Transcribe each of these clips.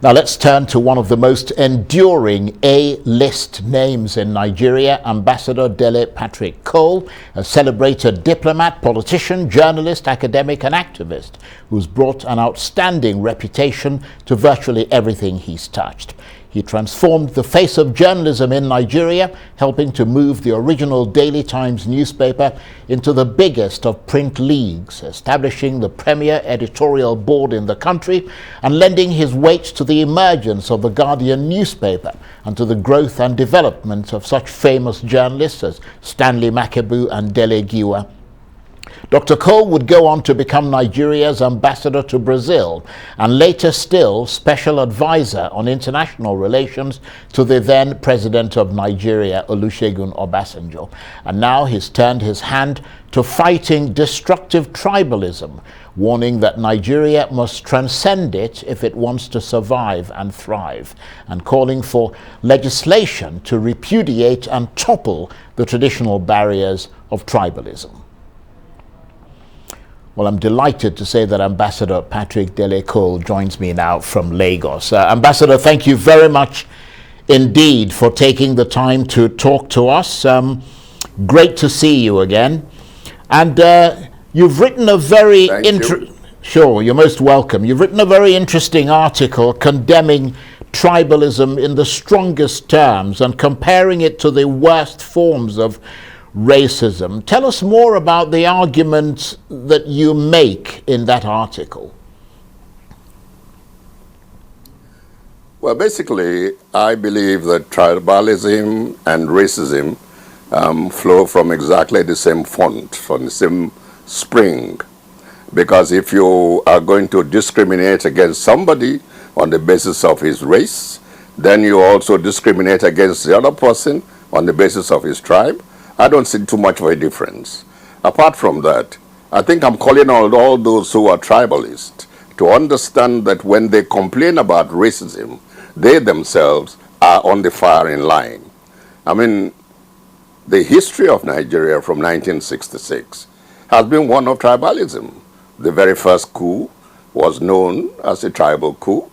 Now let's turn to one of the most enduring A-list names in Nigeria, Ambassador Dele Cole, a celebrated diplomat, politician, journalist, academic and activist who's brought an outstanding reputation to virtually everything he's touched. He transformed the face of journalism in Nigeria, helping to move the original Daily Times newspaper into the biggest of print leagues, establishing the premier editorial board in the country and lending his weight to the emergence of the Guardian newspaper and to the growth and development of such famous journalists as Stanley Makebu and Dele Giwa. Dr. Cole would go on to become Nigeria's ambassador to Brazil and later still special advisor on international relations to the then president of Nigeria, Olusegun Obasanjo. And now he's turned his hand to fighting destructive tribalism, warning that Nigeria must transcend it if it wants to survive and thrive, and calling for legislation to repudiate and topple the traditional barriers of tribalism. Well, I'm delighted to say that Ambassador Patrick Dele Cole joins me now from Lagos. Ambassador, thank you very much indeed for taking the time to talk to us. Great to see you again. And you've written a very Sure, you're most welcome. You've written a very interesting article condemning tribalism in the strongest terms and comparing it to the worst forms of racism. Tell us more about the arguments that you make in that article. Well, basically, I believe that tribalism and racism flow from exactly the same font, from the same spring. Because if you are going to discriminate against somebody on the basis of his race, then you also discriminate against the other person on the basis of his tribe. I don't see too much of a difference. Apart from that, I think I'm calling on all those who are tribalists to understand that when they complain about racism, they themselves are on the firing line. I mean, the history of Nigeria from 1966 has been one of tribalism. The very first coup was known as a tribal coup,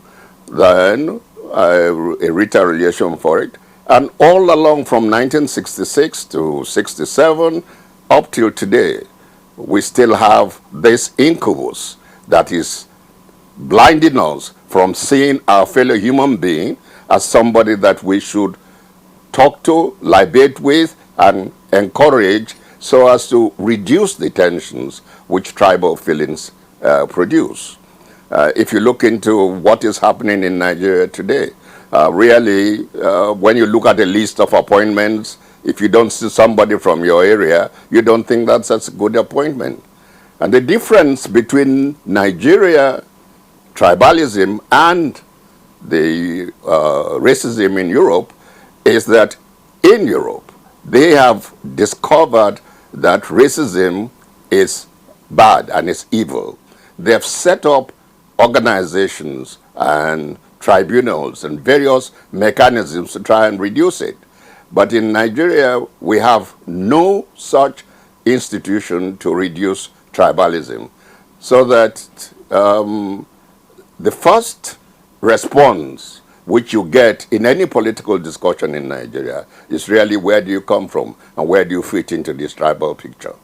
then a retaliation for it. And all along from 1966 to 67 up till today, we still have this incubus that is blinding us from seeing our fellow human being as somebody that we should talk to, libate with, and encourage so as to reduce the tensions which tribal feelings produce. If you look into what is happening in Nigeria today, really, when you look at a list of appointments, if you don't see somebody from your area, you don't think that's a good appointment. And the difference between Nigeria, tribalism, and the racism in Europe is that in Europe, they have discovered that racism is bad and is evil. They have set up organizations and tribunals and various mechanisms to try and reduce it. But in Nigeria, we have no such institution to reduce tribalism. So that the first response which you get in any political discussion in Nigeria is really where do you come from and where do you fit into this tribal picture?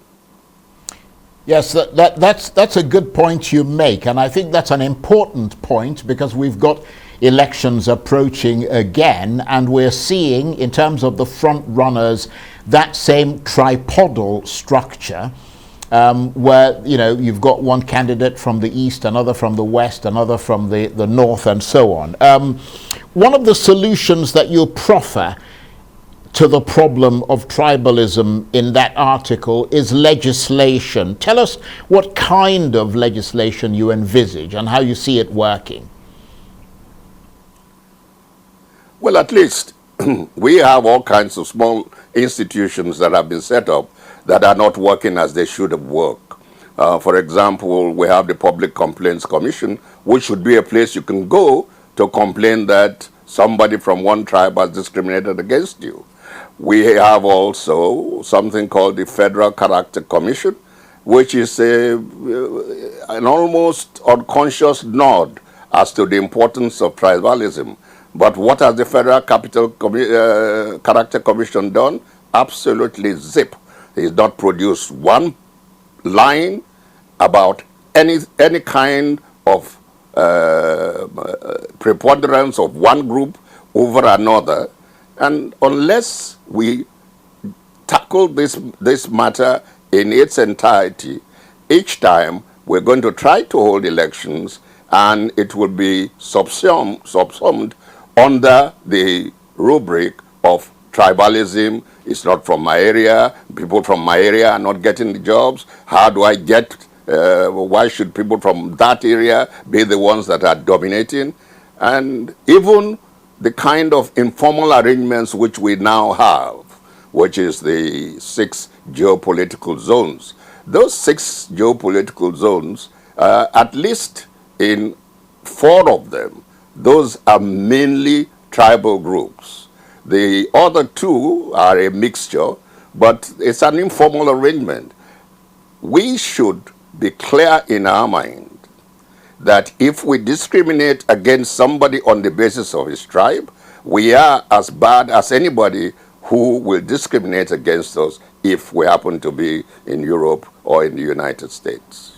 Yes, that's a good point you make, and I think that's an important point because we've got elections approaching again, and we're seeing, in terms of the front runners, that same tripodal structure where, you know, you've got one candidate from the east, another from the west, another from the north, and so on. One of the solutions that you proffer to the problem of tribalism in that article is legislation. Tell us what kind of legislation you envisage and how you see it working. Well, at least we have all kinds of small institutions that have been set up that are not working as they should have worked. For example, we have the Public Complaints Commission, which should be a place you can go to complain that somebody from one tribe has discriminated against you. We have also something called the Federal Character Commission, which is an almost unconscious nod as to the importance of tribalism. But what has the Federal Character Commission done? Absolutely zip. He's not produced one line about any kind of preponderance of one group over another. And unless we tackle this matter in its entirety, each time we're going to try to hold elections, and it will be subsumed under the rubric of tribalism. It's not from my area. People from my area are not getting the jobs. How do I get, why should people from that area be the ones that are dominating? And even the kind of informal arrangements which we now have, which is the 6 geopolitical zones. Those 6 geopolitical zones, at least in 4 of them, those are mainly tribal groups. The other 2 are a mixture, but it's an informal arrangement. We should be clear in our mind that if we discriminate against somebody on the basis of his tribe, we are as bad as anybody who will discriminate against us if we happen to be in Europe or in the United States.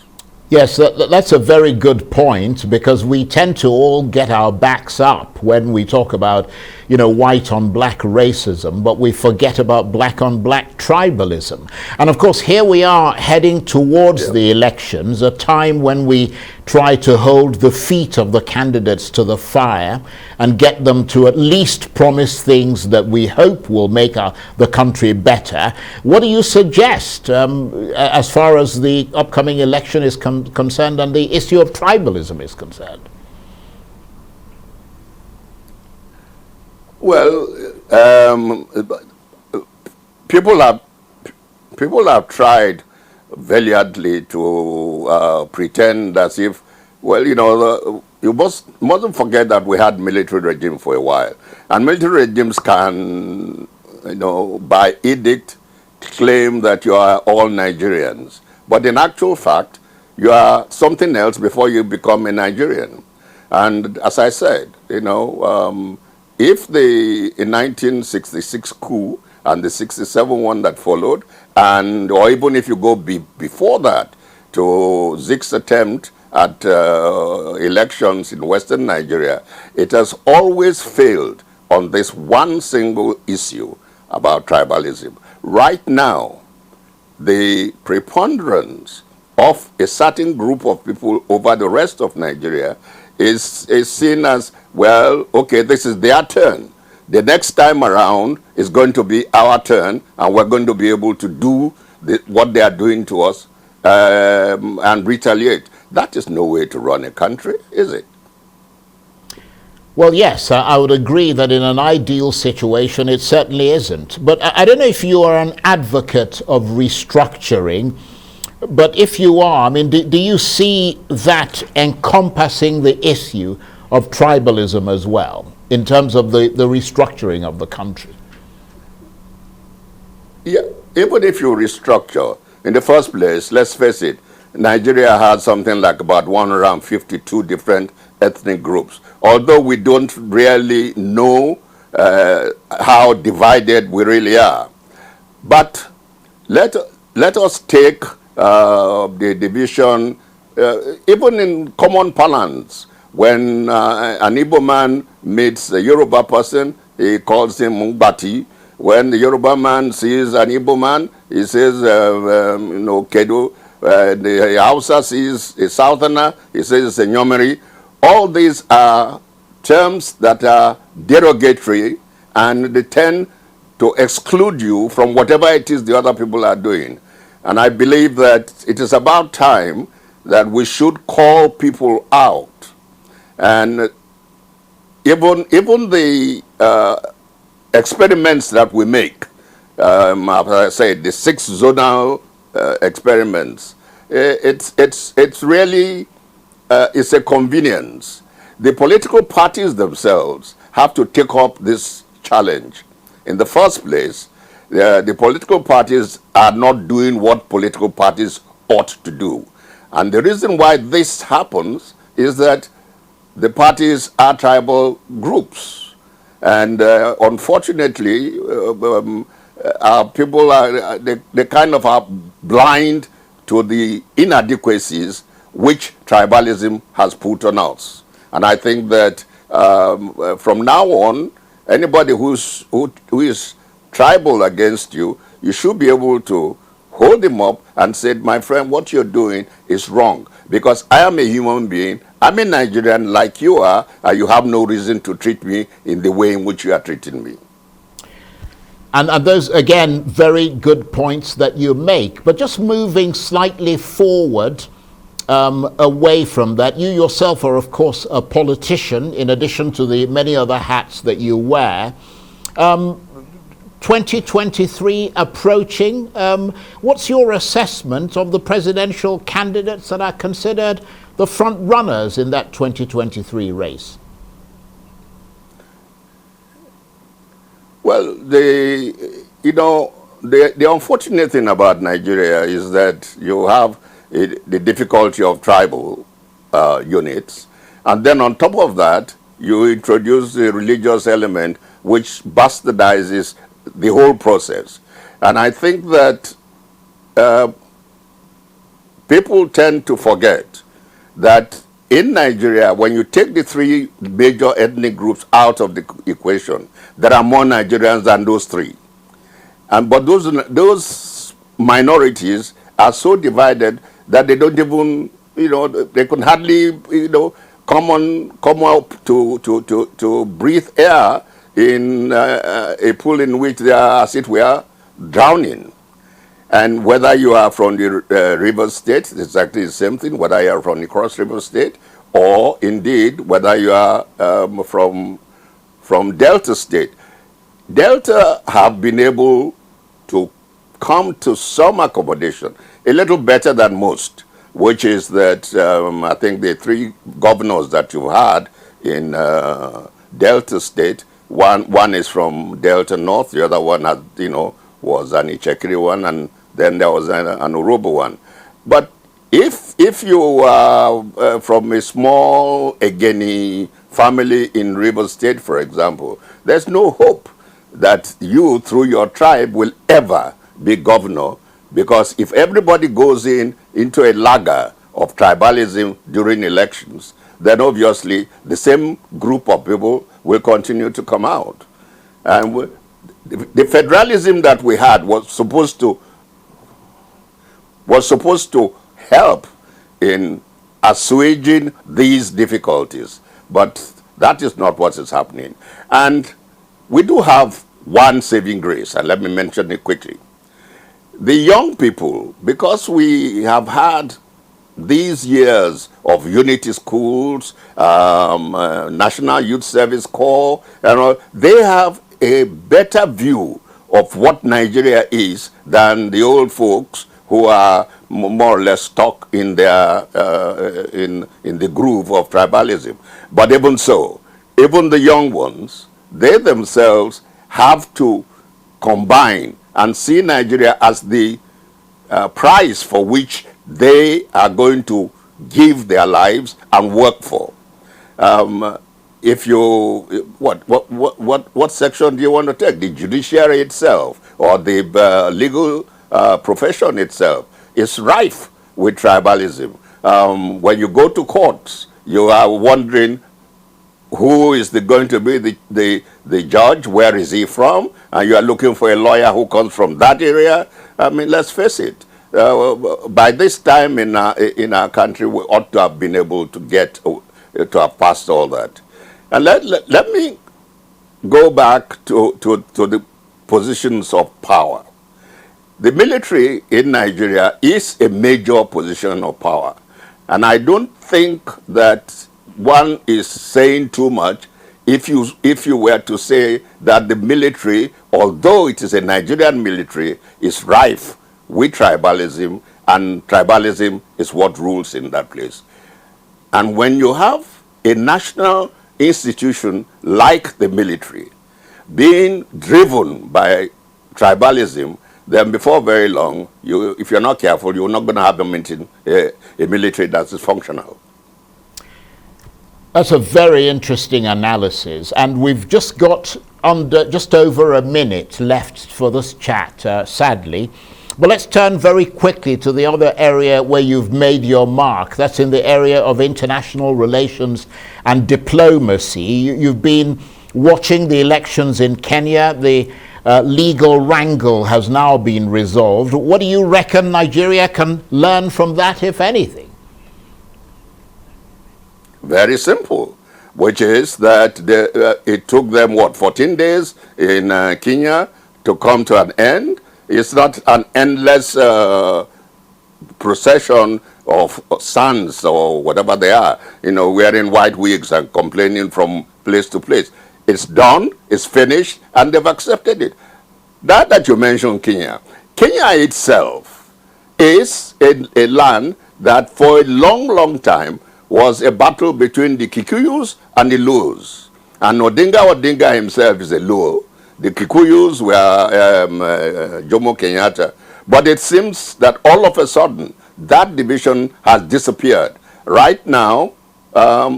Yes, that's a very good point, because we tend to all get our backs up when we talk about, white on black racism, but we forget about black on black tribalism. And of course, here we are heading towards the elections, a time when we try to hold the feet of the candidates to the fire and get them to at least promise things that we hope will make the country better. What do you suggest as far as the upcoming election is concerned and the issue of tribalism is concerned? Well, people have tried valiantly to pretend as if, well, you mustn't forget that we had military regime for a while, and military regimes can, by edict, claim that you are all Nigerians, but in actual fact, you are something else before you become a Nigerian. And as I said, if the 1966 coup and the 67 one that followed, or even if you go before that to Zig's attempt at elections in Western Nigeria, it has always failed on this one single issue about tribalism. Right now, the preponderance of a certain group of people over the rest of Nigeria is seen as, well, okay, this is their turn. The next time around is going to be our turn, and we're going to be able to do what they are doing to us and retaliate. That is no way to run a country, is it? Well, yes, I would agree that in an ideal situation, it certainly isn't. But I don't know if you are an advocate of restructuring, but if you are, do you see that encompassing the issue of tribalism as well, in terms of the restructuring of the country? Yeah, even if you restructure, in the first place, let's face it, Nigeria has something like about 152 different ethnic groups. Although we don't really know how divided we really are. But let us take the division, even in common parlance. When an Igbo man meets a Yoruba person, he calls him Ngbati. When the Yoruba man sees an Igbo man, he says, Kedu. The Hausa sees a Southerner, he says it's a Nyomeri. All these are terms that are derogatory, and they tend to exclude you from whatever it is the other people are doing. And I believe that it is about time that we should call people out. And even the experiments that we make, as I said, the 6 zonal experiments, it's really it's a convenience. The political parties themselves have to take up this challenge. In the first place, the political parties are not doing what political parties ought to do. And the reason why this happens is that the parties are tribal groups. And unfortunately, our people are, they kind of are blind to the inadequacies which tribalism has put on us. And I think that from now on, anybody who is tribal against you, you should be able to hold him up and say, my friend, what you're doing is wrong. Because I am a human being, I'm a Nigerian like you are, and you have no reason to treat me in the way in which you are treating me. And those, again, very good points that you make. But just moving slightly forward, away from that, you yourself are, of course, a politician, in addition to the many other hats that you wear. 2023 approaching, what's your assessment of the presidential candidates that are considered the front runners in that 2023 race? Well, the unfortunate thing about Nigeria is that you have the difficulty of tribal units, and then on top of that, you introduce the religious element, which bastardizes the whole process. And I think that people tend to forget that in Nigeria, when you take the three major ethnic groups out of the equation, there are more Nigerians than those three. But those minorities are so divided that they don't even, they can hardly, come up to breathe air in a pool in which they are, as it were, drowning. And whether you are from the River State, it's exactly the same thing, whether you are from the Cross River State, or indeed whether you are from Delta State. Delta have been able to come to some accommodation, a little better than most, which is that I think the three governors that you had in Delta State, one is from Delta North, the other one had, was an Ichekiri one, and then there was an Urobo one. But if you are from a small Egeni family in River State, for example, there's no hope that you, through your tribe, will ever be governor, because if everybody goes into a lager of tribalism during elections, then obviously the same group of people will continue to come out. And the federalism that we had was supposed to help in assuaging these difficulties, but that is not what is happening. And we do have one saving grace, and let me mention it quickly. The young people, because we have had these years of unity schools, National Youth Service Corps, they have a better view of what Nigeria is than the old folks who are more or less stuck in their in the groove of tribalism. But even so, even the young ones, they themselves have to combine and see Nigeria as the prize for which they are going to give their lives and work for. If you, what section do you want to take? The judiciary itself or the legal profession itself is rife with tribalism. When you go to courts, you are wondering who is going to be the judge, where is he from, and you are looking for a lawyer who comes from that area. I mean, let's face it, by this time in our country, we ought to have been able to have passed all that. And let me go back to the positions of power. The military in Nigeria is a major position of power. And I don't think that one is saying too much if you were to say that the military, although it is a Nigerian military, is rife with tribalism, and tribalism is what rules in that place. And when you have a national institution like the military being driven by tribalism, then before very long, if you're not careful, you're not going to have a military that is functional. That's a very interesting analysis, and we've just got just over a minute left for this chat, sadly. But let's turn very quickly to the other area where you've made your mark. That's in the area of international relations and diplomacy. You've been watching the elections in Kenya. The legal wrangle has now been resolved. What do you reckon Nigeria can learn from that, if anything? Very simple, which is that it took them, 14 days in Kenya to come to an end. It's not an endless procession of sons or whatever they are, wearing white wigs and complaining from place to place. It's done, it's finished, and they've accepted it. That you mentioned, Kenya itself is a land that for a long, long time was a battle between the Kikuyus and the Luos. And Odinga himself is a Luo. The Kikuyus were Jomo Kenyatta. But it seems that all of a sudden, that division has disappeared. Right now,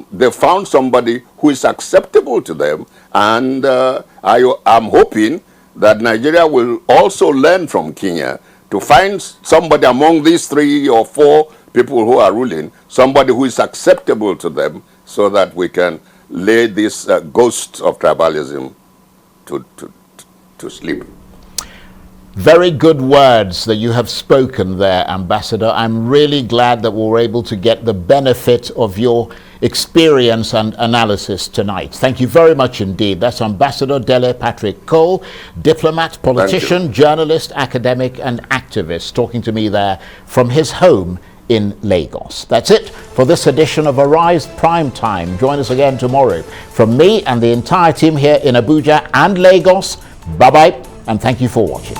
they found somebody who is acceptable to them. And I'm hoping that Nigeria will also learn from Kenya to find somebody among these 3 or 4 people who are ruling, somebody who is acceptable to them, so that we can lay this ghost of tribalism to sleep. Very good words that you have spoken there, Ambassador. I'm really glad that we were able to get the benefit of your experience and analysis tonight. Thank you very much indeed. That's Ambassador Dele Cole, diplomat, politician, journalist, academic and activist, talking to me there from his home in Lagos. That's it for this edition of Arise Prime Time. Join us again tomorrow. From me and the entire team here in Abuja and Lagos, bye-bye, and thank you for watching.